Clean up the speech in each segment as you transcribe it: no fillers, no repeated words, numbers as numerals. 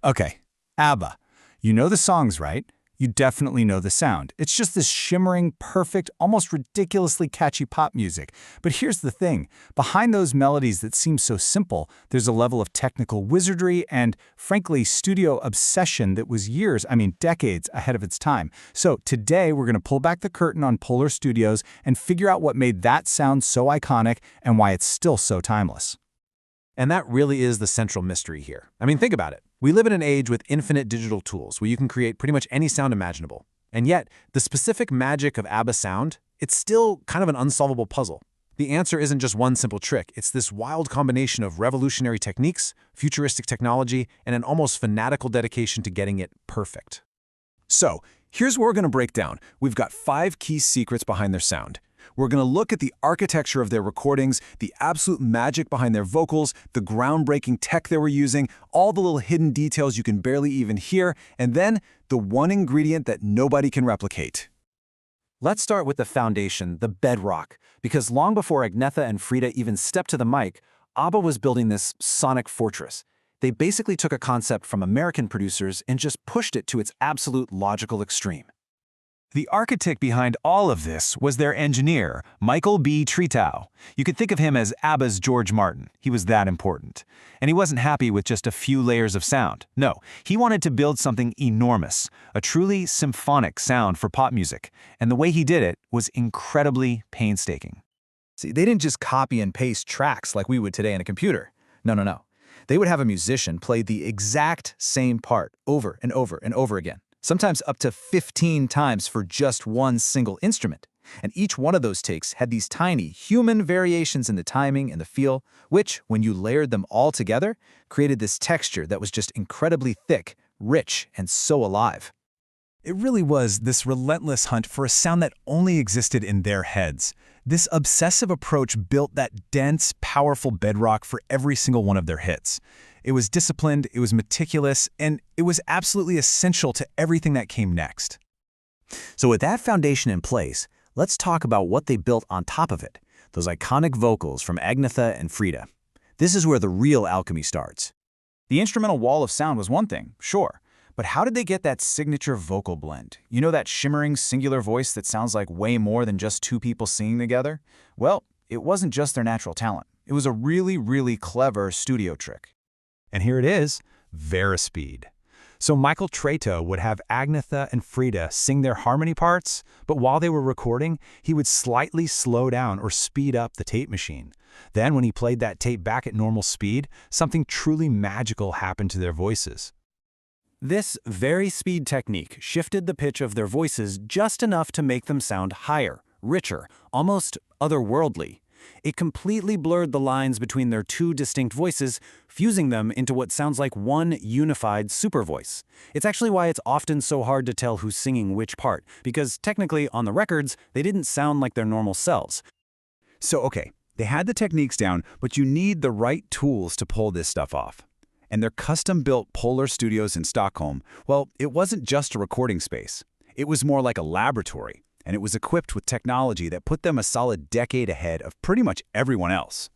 Okay, ABBA. You know the songs, right? You definitely know the sound. It's just this shimmering, perfect, almost ridiculously catchy pop music. But here's the thing. Behind those melodies that seem so simple, there's a level of technical wizardry and, frankly, studio obsession that was years, decades ahead of its time. So today, we're going to pull back the curtain on Polar Studios and figure out what made that sound so iconic and why it's still so timeless. And that really is the central mystery here. Think about it. We live in an age with infinite digital tools where you can create pretty much any sound imaginable. And yet, the specific magic of ABBA sound, it's still kind of an unsolvable puzzle. The answer isn't just one simple trick. It's this wild combination of revolutionary techniques, futuristic technology, and an almost fanatical dedication to getting it perfect. So, here's what we're going to break down. We've got 5 key secrets behind their sound. We're going to look at the architecture of their recordings, the absolute magic behind their vocals, the groundbreaking tech they were using, all the little hidden details you can barely even hear, and then the one ingredient that nobody can replicate. Let's start with the foundation, the bedrock, because long before Agnetha and Frida even stepped to the mic, ABBA was building this sonic fortress. They basically took a concept from American producers and just pushed it to its absolute logical extreme. The architect behind all of this was their engineer, Michael B. Tretow. You could think of him as ABBA's George Martin. He was that important. And he wasn't happy with just a few layers of sound. No, he wanted to build something enormous, a truly symphonic sound for pop music. And the way he did it was incredibly painstaking. See, they didn't just copy and paste tracks like we would today in a computer. No. They would have a musician play the exact same part over and over and over again. Sometimes up to 15 times for just one single instrument. And each one of those takes had these tiny human variations in the timing and the feel, which, when you layered them all together, created this texture that was just incredibly thick, rich, and so alive. It really was this relentless hunt for a sound that only existed in their heads. This obsessive approach built that dense, powerful bedrock for every single one of their hits. It was disciplined, it was meticulous, and it was absolutely essential to everything that came next. So with that foundation in place, let's talk about what they built on top of it, those iconic vocals from Agnetha and Frida. This is where the real alchemy starts. The instrumental wall of sound was one thing, sure, but how did they get that signature vocal blend? You know, that shimmering, singular voice that sounds like way more than just two people singing together? Well, it wasn't just their natural talent. It was a really, really clever studio trick. And here it is, Verispeed. So Michael Tretow would have Agnetha and Frida sing their harmony parts, but while they were recording, he would slightly slow down or speed up the tape machine. Then when he played that tape back at normal speed, something truly magical happened to their voices. This Verispeed technique shifted the pitch of their voices just enough to make them sound higher, richer, almost otherworldly. It completely blurred the lines between their two distinct voices, fusing them into what sounds like one unified super voice. It's actually why it's often so hard to tell who's singing which part, because technically, on the records, they didn't sound like their normal selves. So, okay, they had the techniques down, but you need the right tools to pull this stuff off. And their custom-built Polar Studios in Stockholm, well, it wasn't just a recording space. It was more like a laboratory. And it was equipped with technology that put them a solid decade ahead of pretty much everyone else.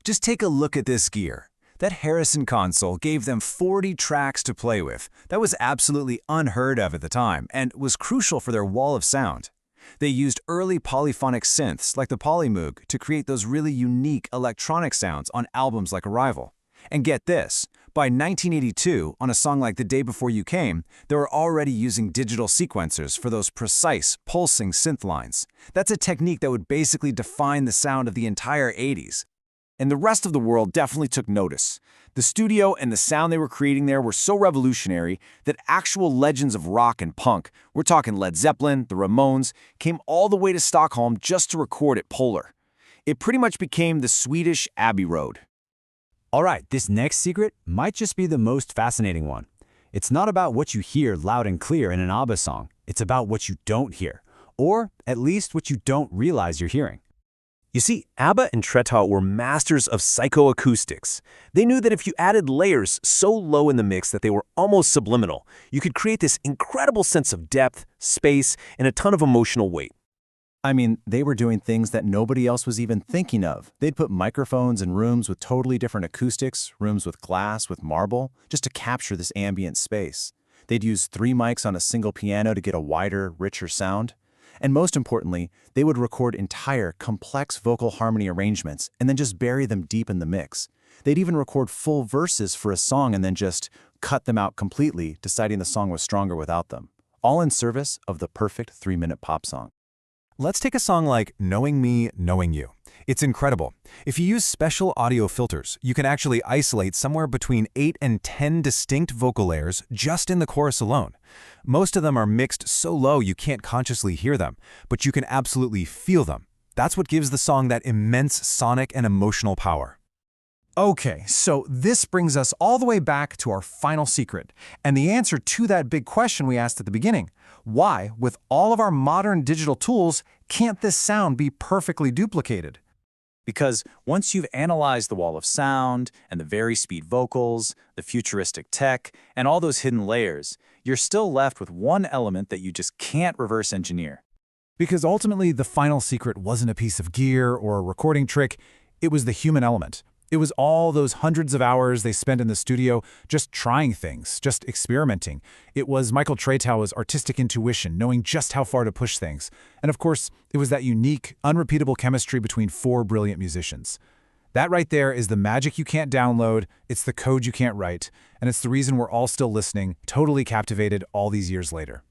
Just take a look at this gear. That Harrison console gave them 40 tracks to play with. That was absolutely unheard of at the time and was crucial for their wall of sound. They used early polyphonic synths like the Polymoog to create those really unique electronic sounds on albums like Arrival. And get this, by 1982, on a song like The Day Before You Came, they were already using digital sequencers for those precise, pulsing synth lines. That's a technique that would basically define the sound of the entire 80s. And the rest of the world definitely took notice. The studio and the sound they were creating there were so revolutionary that actual legends of rock and punk, we're talking Led Zeppelin, the Ramones, came all the way to Stockholm just to record at Polar. It pretty much became the Swedish Abbey Road. All right, this next secret might just be the most fascinating one. It's not about what you hear loud and clear in an ABBA song. It's about what you don't hear, or at least what you don't realize you're hearing. You see, ABBA and Tretow were masters of psychoacoustics. They knew that if you added layers so low in the mix that they were almost subliminal, you could create this incredible sense of depth, space, and a ton of emotional weight. I mean, they were doing things that nobody else was even thinking of. They'd put microphones in rooms with totally different acoustics, rooms with glass, with marble, just to capture this ambient space. They'd use 3 mics on a single piano to get a wider, richer sound. And most importantly, they would record entire, complex vocal harmony arrangements and then just bury them deep in the mix. They'd even record full verses for a song and then just cut them out completely, deciding the song was stronger without them. All in service of the perfect 3-minute pop song. Let's take a song like Knowing Me, Knowing You. It's incredible. If you use special audio filters, you can actually isolate somewhere between 8 and 10 distinct vocal layers just in the chorus alone. Most of them are mixed so low you can't consciously hear them, but you can absolutely feel them. That's what gives the song that immense sonic and emotional power. Okay, so this brings us all the way back to our final secret, and the answer to that big question we asked at the beginning. Why, with all of our modern digital tools, can't this sound be perfectly duplicated? Because once you've analyzed the wall of sound and the vari-speed vocals, the futuristic tech, and all those hidden layers, you're still left with one element that you just can't reverse engineer. Because ultimately, the final secret wasn't a piece of gear or a recording trick, it was the human element. It was all those hundreds of hours they spent in the studio just trying things, just experimenting. It was Michael Tretow's artistic intuition, knowing just how far to push things. And of course, it was that unique, unrepeatable chemistry between 4 brilliant musicians. That right there is the magic you can't download, it's the code you can't write, and it's the reason we're all still listening, totally captivated all these years later.